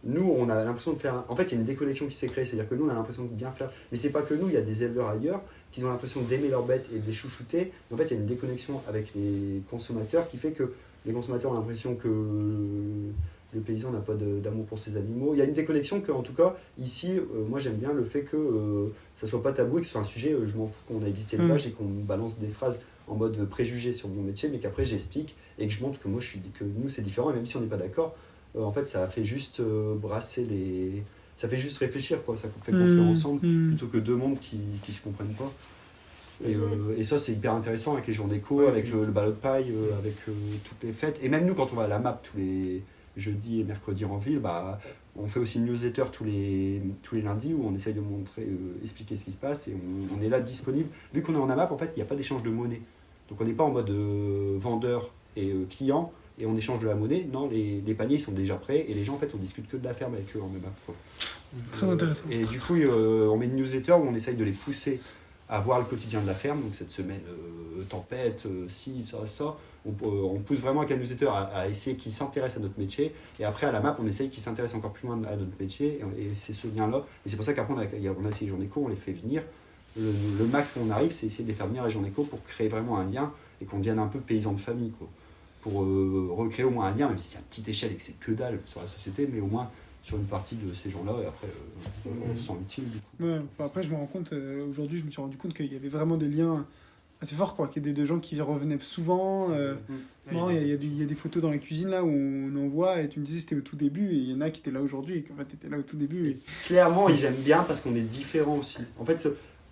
nous, on a l'impression de faire... En fait, il y a une déconnexion qui s'est créée. C'est-à-dire que nous, on a l'impression de bien faire... Mais c'est pas que nous, il y a des éleveurs ailleurs qui ont l'impression d'aimer leurs bêtes et de les chouchouter. Mais en fait, il y a une déconnexion avec les consommateurs qui fait que les consommateurs ont l'impression que le paysan n'a pas d'amour pour ses animaux. Il y a une déconnexion que, en tout cas, ici, moi, j'aime bien le fait que ça soit pas tabou et que ce soit un sujet, je m'en fous qu'on a existé l'élevage et qu'on balance des phrases en mode préjugé sur mon métier, mais qu'après j'explique et que je montre que que nous c'est différent, et même si on n'est pas d'accord, en fait ça fait juste brasser ça fait juste réfléchir, quoi. Ça fait construire ensemble plutôt que deux mondes qui se comprennent pas. Et ça, c'est hyper intéressant avec les jours d'éco, avec le ballot de paille, avec toutes les fêtes. Et même nous, quand on va à la MAP tous les jeudis et mercredis en ville, on fait aussi une newsletter tous les lundis où on essaye de montrer, expliquer ce qui se passe et on est là disponible. Vu qu'on est en AMAP, en fait, il n'y a pas d'échange de monnaie. Donc on n'est pas en mode vendeur et client et on échange de la monnaie. Non, les paniers sont déjà prêts et les gens, en fait, on discute que de la ferme avec eux en AMAP, quoi. Très intéressant. Et du coup, on met une newsletter où on essaye de les pousser à voir le quotidien de la ferme. Donc cette semaine, tempête, ci, ça. On pousse vraiment avec la newsletter à essayer qu'ils s'intéressent à notre métier. Et après, à la MAP, on essaye qu'ils s'intéressent encore plus loin à notre métier. Et c'est ce lien-là. Et c'est pour ça qu'après, on a essayé les gens d'éco, on les fait venir. Le max qu'on arrive, c'est essayer de les faire venir les gens d'éco pour créer vraiment un lien et qu'on devienne un peu paysan de famille, quoi. Pour recréer au moins un lien, même si c'est à petite échelle et que c'est que dalle sur la société, mais au moins sur une partie de ces gens-là, et après, on se sent utile, du coup. Ouais, après, je me rends compte, aujourd'hui, je me suis rendu compte qu'il y avait vraiment des liens assez forts, quoi. Qu'il y a des gens qui revenaient souvent. Non, il y a des photos dans la cuisine, là, où on en voit, et tu me disais c'était au tout début, et il y en a qui étaient là aujourd'hui, et qu'en fait, t'étais là au tout début. Et... Clairement, ils aiment bien parce qu'on est différents aussi. En fait,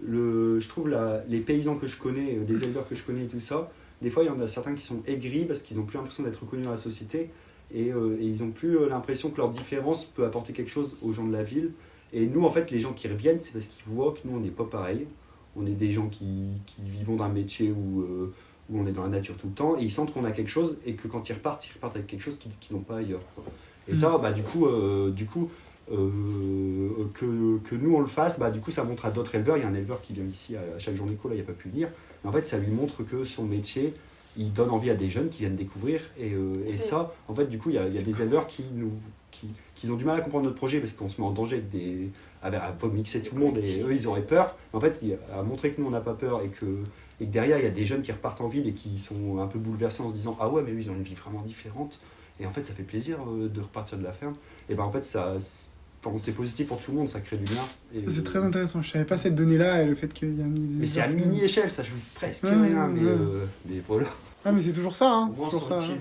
je trouve les paysans que je connais, les éleveurs que je connais et tout ça, des fois, il y en a certains qui sont aigris parce qu'ils n'ont plus l'impression d'être reconnus dans la société, et ils n'ont plus l'impression que leur différence peut apporter quelque chose aux gens de la ville. Et nous, en fait, les gens qui reviennent, c'est parce qu'ils voient que nous, on n'est pas pareil. On est des gens qui vivons d'un métier où on est dans la nature tout le temps, et ils sentent qu'on a quelque chose, et que quand ils repartent avec quelque chose qu'ils n'ont pas ailleurs, quoi. Et ça, du coup, que nous on le fasse, du coup ça montre à d'autres éleveurs. Il y a un éleveur qui vient ici à chaque journée éco, là il n'a pas pu venir, mais en fait ça lui montre que son métier, il donne envie à des jeunes qui viennent découvrir, et ça, en fait, du coup, il y a des éleveurs qui ont du mal à comprendre notre projet parce qu'on se met en danger à pas mixer tout le monde, et eux ils auraient peur. En fait, à montrer que nous on n'a pas peur, et que derrière il y a des jeunes qui repartent en ville et qui sont un peu bouleversés en se disant ah ouais, mais eux ils ont une vie vraiment différente, et en fait ça fait plaisir de repartir de la ferme. Et en fait c'est positif pour tout le monde, ça crée du lien. C'est très intéressant, je savais pas cette donnée-là, et le fait qu'il y a mais c'est à mini-échelle, ça joue presque rien, mais voilà. Ah, mais c'est toujours ça, hein. Au moins, C'est toujours ça, hein.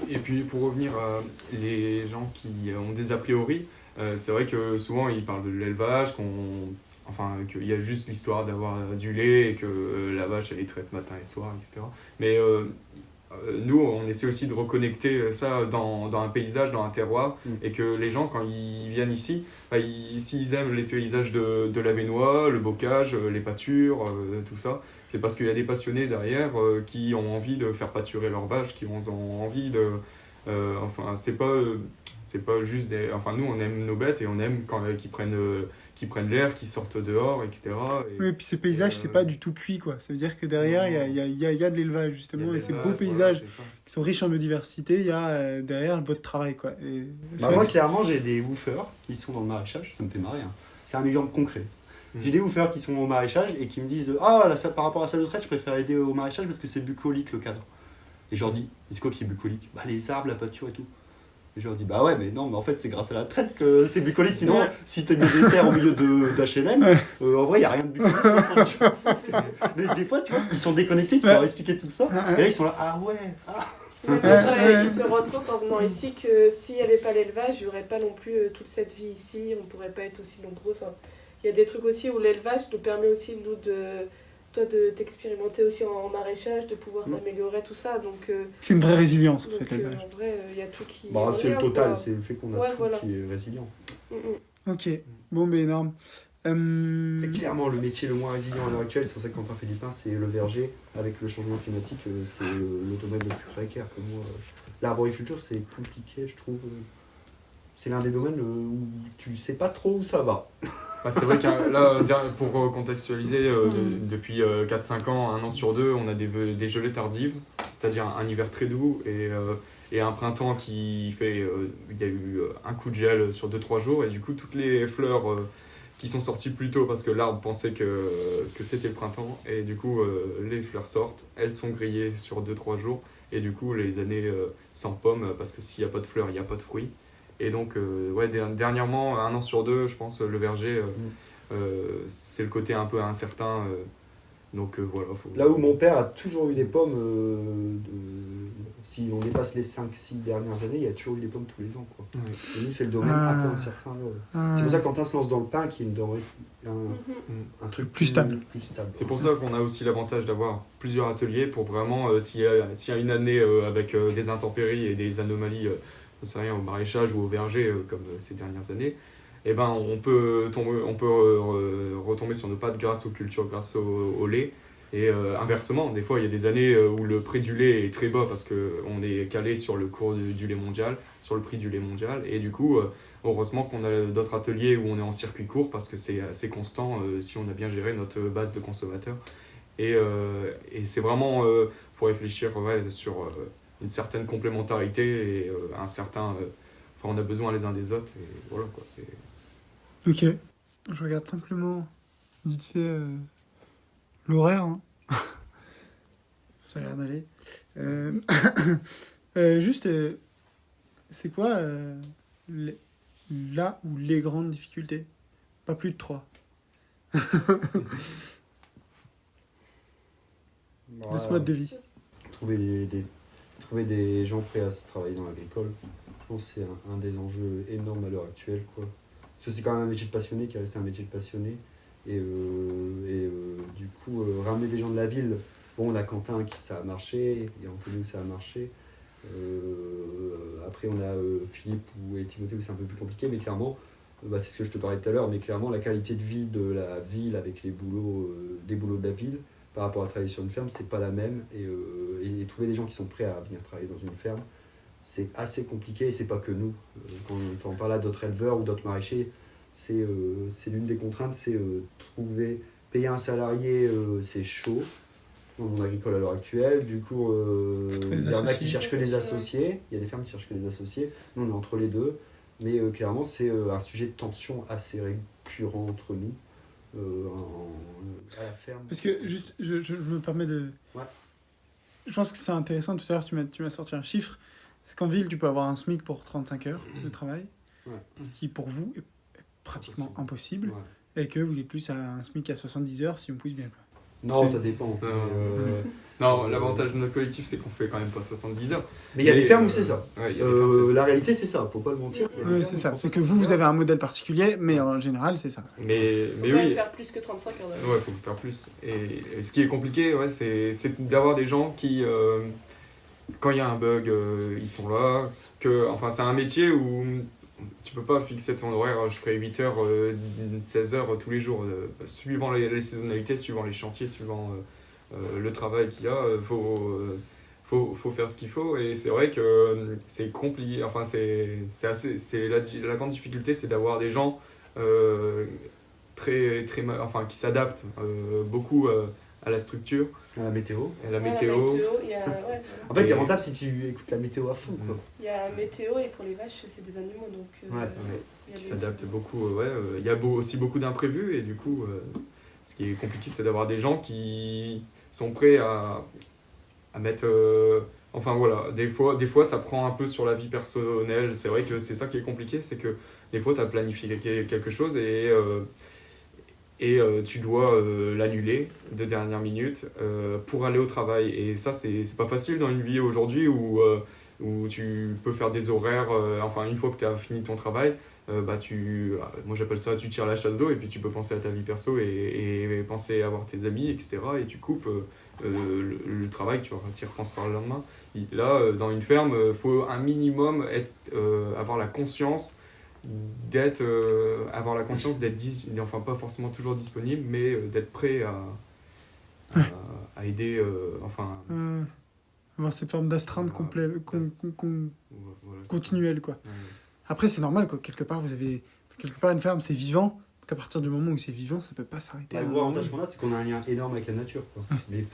Et puis pour revenir à les gens qui ont des a priori, c'est vrai que souvent ils parlent de l'élevage, qu'il y a juste l'histoire d'avoir du lait et que la vache elle est traite matin et soir, etc. Mais nous on essaie aussi de reconnecter ça dans un paysage, dans un terroir, et que les gens quand ils viennent ici, s'ils aiment les paysages de l'Avesnois, le bocage, les pâtures, tout ça, c'est parce qu'il y a des passionnés derrière qui ont envie de faire pâturer leurs vaches, qui ont envie de... c'est pas juste des... Enfin, nous, on aime nos bêtes et on aime qu'ils prennent l'air, qu'ils sortent dehors, etc. Oui, et puis ces paysages, c'est pas du tout cuit, quoi. Ça veut dire que derrière, il y a de l'élevage, justement, et ces beaux paysages qui sont riches en biodiversité, il y a derrière votre travail, quoi. Et moi, clairement, j'ai des woofers qui sont dans le maraîchage, ça me fait marrer, hein. C'est un exemple concret. J'ai des woofers qui sont au maraîchage et qui me disent par rapport à la salle de traite, je préfère aider au maraîchage parce que c'est bucolique le cadre. Et je leur dis, c'est quoi qui est bucolique ? Les arbres, la pâture et tout. Et je leur dis, ouais, mais non, mais en fait, c'est grâce à la traite que c'est bucolique. Sinon, si t'as mis des serres au milieu d'HLM, en vrai, il n'y a rien de bucolique. Mais des fois, tu vois, ils sont déconnectés, tu leur expliquer tout ça. Et là, ils sont là, ah ouais. Ils se rendent compte en venant ici que s'il n'y avait pas l'élevage, il n'y aurait pas non plus toute cette vie ici, on ne pourrait pas être aussi nombreux. Enfin, il y a des trucs aussi où l'élevage nous permet aussi, nous, de t'expérimenter aussi en maraîchage, de pouvoir t'améliorer, tout ça. Donc, c'est une vraie résilience, en fait, l'élevage. En vrai, il y a tout qui... c'est le total, c'est le fait qu'on a tout qui est résilient. Ok, bon, mais énorme. Et clairement, le métier le moins résilient à l'heure actuelle, c'est pour ça que Quentin fait du pain, c'est le verger. Avec le changement climatique, c'est le domaine le plus précaire pour moi. L'arboriculture, c'est compliqué, je trouve. C'est l'un des domaines où tu sais pas trop où ça va. C'est vrai que là, pour contextualiser, depuis 4-5 ans, 1 an sur 2, on a des gelées tardives, c'est-à-dire un hiver très doux et un printemps qui fait... Il y a eu un coup de gel sur 2-3 jours, et du coup, toutes les fleurs qui sont sorties plus tôt parce que l'arbre pensait que c'était le printemps, et du coup, les fleurs sortent, elles sont grillées sur 2-3 jours, et du coup, les années sans pommes, parce que s'il n'y a pas de fleurs, il n'y a pas de fruits. Et donc, dernièrement, 1 an sur 2, je pense, le verger, c'est le côté un peu incertain Donc voilà. Là où mon père a toujours eu des pommes, si on dépasse les 5-6 dernières années, il y a toujours eu des pommes tous les ans. Quoi. Ouais. Et nous, c'est le domaine un peu incertain. C'est pour ça que Quentin se lance dans le pain, qui est une denrée, un truc Plus stable. C'est pour ça qu'on a aussi l'avantage d'avoir plusieurs ateliers pour vraiment, s'il y a une année avec des intempéries et des anomalies, je sais rien, au maraîchage ou au verger, comme ces dernières années, eh ben, on peut retomber sur nos pattes grâce aux cultures, grâce au lait. Et inversement, des fois, il y a des années où le prix du lait est très bas parce qu'on est calé sur le cours du lait mondial, sur le prix du lait mondial. Et du coup, heureusement qu'on a d'autres ateliers où on est en circuit court parce que c'est assez constant si on a bien géré notre base de consommateurs. Et c'est vraiment, faut réfléchir sur une certaine complémentarité et un certain... on a besoin les uns des autres. Et voilà, quoi, c'est... Ok. Je regarde simplement vite fait l'horaire. Hein. Ça a l'air d'aller. Juste, c'est quoi là ou les grandes difficultés? Pas plus de 3. De ce mode de vie. Trouver des gens prêts à se travailler dans l'agricole, je pense que c'est un des enjeux énormes à l'heure actuelle. Quoi. Parce que c'est quand même un métier de passionné qui reste un métier de passionné. Et du coup, ramener des gens de la ville, bon, on a Quentin qui ça a marché, et Antonio ça a marché. Après, on a Philippe et Timothée où c'est un peu plus compliqué, mais clairement, c'est ce que je te parlais tout à l'heure, mais clairement, la qualité de vie de la ville avec les boulots de la ville par rapport à travailler sur une ferme, c'est pas la même. Et trouver des gens qui sont prêts à venir travailler dans une ferme, c'est assez compliqué, et c'est pas que nous. Quand on parle là d'autres éleveurs ou d'autres maraîchers, c'est l'une des contraintes, c'est payer un salarié, c'est chaud dans le monde agricole à l'heure actuelle. Du coup, il y en a qui cherchent que les associés, il y a des fermes qui cherchent que les associés, nous on est entre les deux, mais clairement c'est un sujet de tension assez récurrent entre nous à la ferme. Parce que juste, je me permets de... Ouais. Je pense que c'est intéressant, tout à l'heure tu m'as sorti un chiffre, c'est qu'en ville tu peux avoir un SMIC pour 35 heures de travail, ce qui pour vous est pratiquement impossible, et que vous êtes plus à un SMIC à 70 heures si on pousse bien. Quoi. Non, ça dépend. Non, l'avantage de notre collectif, c'est qu'on fait quand même pas 70 heures. Mais il y a des fermes où c'est ça. Ouais, y a des fermes, c'est ça. La réalité, c'est ça, faut pas le mentir. Oui, c'est ça. C'est que vous avez un modèle particulier, mais en général, c'est ça. Mais Faut oui. faire plus que 35 heures. Ouais, faut faire plus. Et ce qui est compliqué, c'est d'avoir des gens qui, quand il y a un bug, ils sont là. Enfin, c'est un métier où tu peux pas fixer ton horaire, je ferai 8 heures, 16 heures tous les jours, suivant les saisonnalités, suivant les chantiers, suivant le travail qu'il y a, faut faire ce qu'il faut. Et c'est vrai que c'est compliqué, enfin la grande difficulté, c'est d'avoir des gens qui s'adaptent beaucoup à la structure. À la météo. La météo. En fait, t'es rentable si tu écoutes la météo à fond. Quoi. Il y a météo et pour les vaches, c'est des animaux. Donc, qui s'adaptent beaucoup. Il y a aussi beaucoup d'imprévus et du coup, ce qui est compliqué, c'est d'avoir des gens qui sont prêts à mettre... enfin voilà, des fois, ça prend un peu sur la vie personnelle. C'est vrai que c'est ça qui est compliqué, c'est que des fois, tu as planifié quelque chose et tu dois l'annuler de dernière minute pour aller au travail. Et ça, c'est pas facile dans une vie aujourd'hui où tu peux faire des horaires, une fois que tu as fini ton travail, moi j'appelle ça, tu tires la chasse d'eau et puis tu peux penser à ta vie perso et penser à voir tes amis, etc. Et tu coupes le travail, tu y repenseras le lendemain. Là, dans une ferme, il faut un minimum avoir la conscience d'être enfin pas forcément toujours disponible, mais d'être prêt à aider, avoir cette forme d'astreinte continuelle, quoi. Ouais. Après, c'est normal, quoi. Quelque part, une ferme, c'est vivant. Donc à partir du moment où c'est vivant, ça peut pas s'arrêter. Le gros avantage qu'on a, c'est qu'on a un lien énorme avec la nature. Quoi. Mais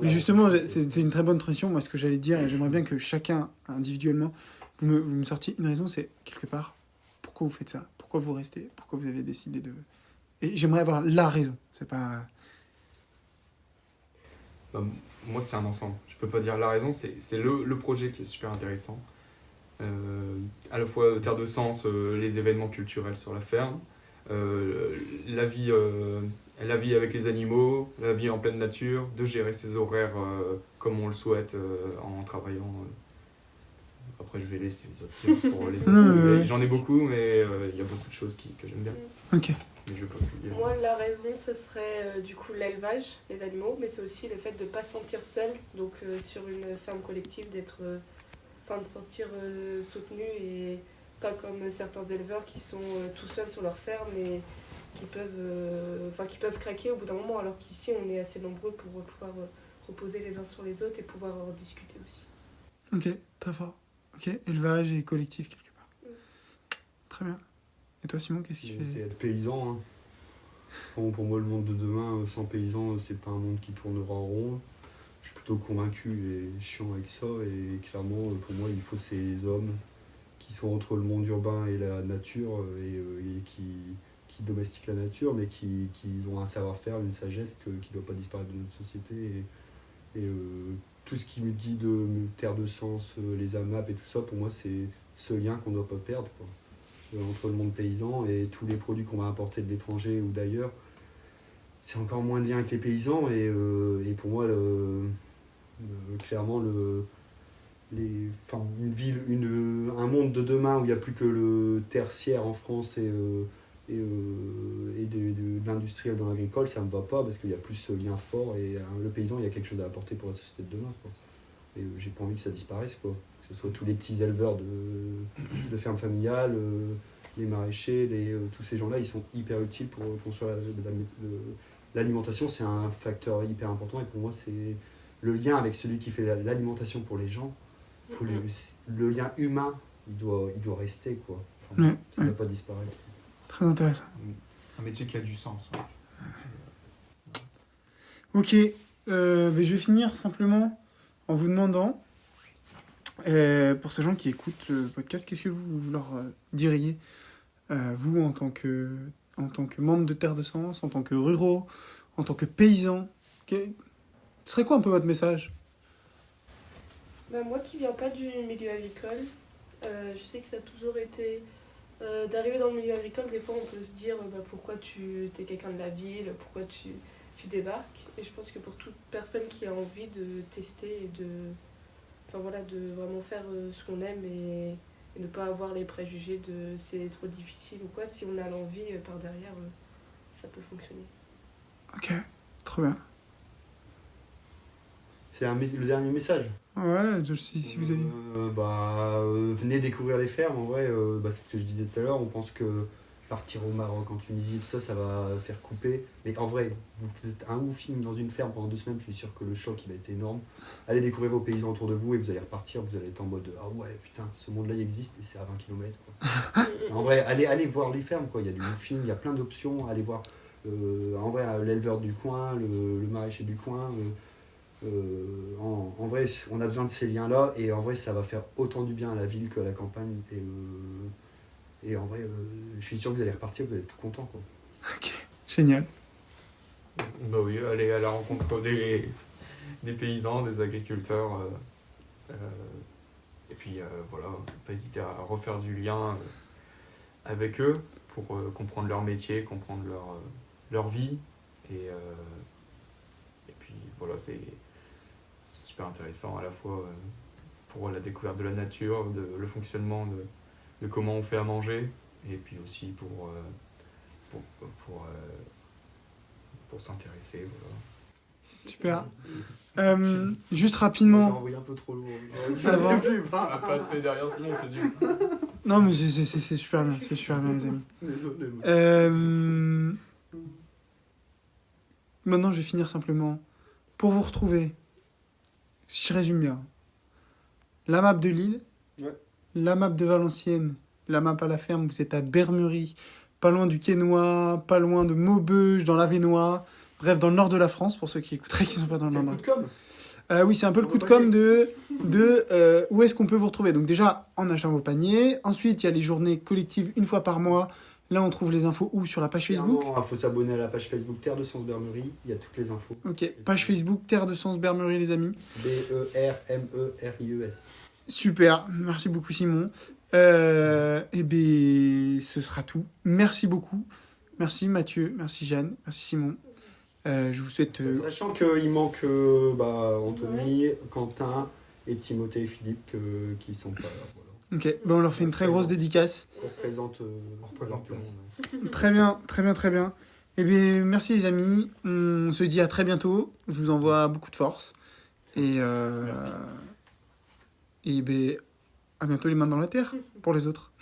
justement, c'est une très bonne transition. Moi, ce que j'allais dire, et j'aimerais bien que chacun, individuellement, vous me sortiez une raison, c'est quelque part, pourquoi vous faites ça? Pourquoi vous restez? Pourquoi vous avez décidé de... Et j'aimerais avoir la raison. C'est pas... Moi, c'est un ensemble. Je peux pas dire la raison, c'est le projet qui est super intéressant. À la fois Terre de Sens, les événements culturels sur la ferme, la vie la vie avec les animaux, la vie en pleine nature, de gérer ses horaires comme on le souhaite en travaillant. Après, je vais laisser les autres dire pour les Non, autres. mais ouais. J'en ai beaucoup, mais il y a beaucoup de choses que j'aime bien. Ok. Mais je peux plus dire. Moi, la raison, ce serait du coup l'élevage, les animaux, mais c'est aussi le fait de ne pas se sentir seul. Donc, sur une ferme collective, de se sentir soutenu et pas comme certains éleveurs qui sont tout seuls sur leur ferme et qui peuvent craquer au bout d'un moment, alors qu'ici, on est assez nombreux pour pouvoir reposer les uns sur les autres et pouvoir en discuter aussi. Ok, très fort. Ok, élevage et collectif quelque part. Très bien. Et toi, Simon, qu'est-ce qui C'est fait... être paysan. Hein. Bon, pour moi, le monde de demain, sans paysans, c'est pas un monde qui tournera en rond. Je suis plutôt convaincu et chiant avec ça. Et clairement, pour moi, il faut ces hommes qui sont entre le monde urbain et la nature et qui domestiquent la nature, mais qui ont un savoir-faire, une sagesse qui ne doit pas disparaître de notre société. Et tout ce qui me dit de terre de sens, les AMAP et tout ça, pour moi, c'est ce lien qu'on ne doit pas perdre, quoi. Entre le monde paysan et tous les produits qu'on va importer de l'étranger ou d'ailleurs, c'est encore moins de lien avec les paysans. Et pour moi, clairement, un monde de demain où il n'y a plus que le tertiaire en France et de l'industriel dans l'agricole, ça ne me va pas parce qu'il y a plus ce lien fort et le paysan, il y a quelque chose à apporter pour la société de demain, quoi. Et j'ai pas envie que ça disparaisse, quoi. Que ce soit tous les petits éleveurs de fermes familiales, les maraîchers, tous ces gens-là, ils sont hyper utiles pour construire l'alimentation. C'est un facteur hyper important et pour moi, c'est le lien avec celui qui fait l'alimentation pour les gens. Le lien humain, il doit rester, quoi. Enfin, Ouais, ça ne ouais. doit pas disparaître. Très intéressant. Un métier qui a du sens. Ouais. Ok, mais je vais finir simplement en vous demandant, pour ces gens qui écoutent le podcast, qu'est-ce que vous leur diriez, vous, en tant que membre de Terre de Sens, en tant que ruraux, en tant que paysans, ce serait quoi un peu votre message ? Moi qui viens pas du milieu agricole, je sais que ça a toujours été d'arriver dans le milieu agricole. Des fois on peut se dire pourquoi tu es quelqu'un de la ville, pourquoi tu débarques. Et je pense que pour toute personne qui a envie de tester et de vraiment faire ce qu'on aime et ne pas avoir les préjugés de c'est trop difficile ou quoi, si on a l'envie par derrière, ça peut fonctionner. Ok, trop bien. C'est le dernier message. Ouais, si vous avez... Venez découvrir les fermes. En vrai, c'est ce que je disais tout à l'heure. On pense que partir au Maroc, en Tunisie, tout ça, ça va faire couper. Mais en vrai, vous faites un film dans une ferme pendant 2 semaines, je suis sûr que le choc, il va être énorme. Allez découvrir vos paysans autour de vous et vous allez repartir. Vous allez être en mode « Ah ouais, putain, ce monde-là, il existe et c'est à 20 km. » En vrai, allez voir les fermes, quoi. Il y a du film, il y a plein d'options. Allez voir, en vrai, l'éleveur du coin, le maraîcher du coin. En vrai, on a besoin de ces liens-là et en vrai, ça va faire autant du bien à la ville qu'à la campagne. Et en vrai, je suis sûr que vous allez repartir, vous allez être tout content, quoi. Ok, génial. Bah oui, aller à la rencontre des paysans, des agriculteurs. Et puis voilà, pas hésiter à refaire du lien avec eux pour comprendre leur métier, comprendre leur vie. Et puis voilà, c'est super intéressant à la fois pour la découverte de la nature, le fonctionnement de comment on fait à manger, et puis aussi pour s'intéresser. Voilà. Super. Juste J'ai rapidement... envoyé un peu trop lourd. Avant. À passer derrière Simon, c'est dur. Non, mais c'est super bien, c'est super bien, les amis. Désolé. Maintenant, je vais finir simplement. Pour vous retrouver, si je résume bien, la map de Lille, Ouais. la map de Valenciennes, la map à la ferme, vous êtes à Bermerie, pas loin du Quesnoy, pas loin de Maubeuge, dans l'Avesnois, bref, dans le nord de la France, pour ceux qui écouteraient, qui ne sont pas dans le C'est un nord. coup de com'. Oui, c'est un peu le coup de com' de où est-ce qu'on peut vous retrouver. Donc déjà, en achetant vos paniers. Ensuite, il y a les journées collectives une fois par mois. Là, on trouve les infos où sur la page Facebook. Il faut s'abonner à la page Facebook Terre de Sens Bermerie, il y a toutes les infos. Ok, page Facebook Terre de Sens Bermerie, les amis. BERMERIES. Super, merci beaucoup Simon. Et bien, ce sera tout. Merci beaucoup. Merci Mathieu, merci Jeanne, merci Simon. Je vous souhaite... Sachant qu'il manque Anthony, Quentin et Timothée et Philippe qui sont pas là. Voilà. Ok, on leur fait une très grosse dédicace. On représente tout le monde. Très bien, très bien, très bien. Eh bien, merci les amis. On se dit à très bientôt. Je vous envoie beaucoup de force. Et, Merci. et ben, à bientôt les mains dans la terre pour les autres.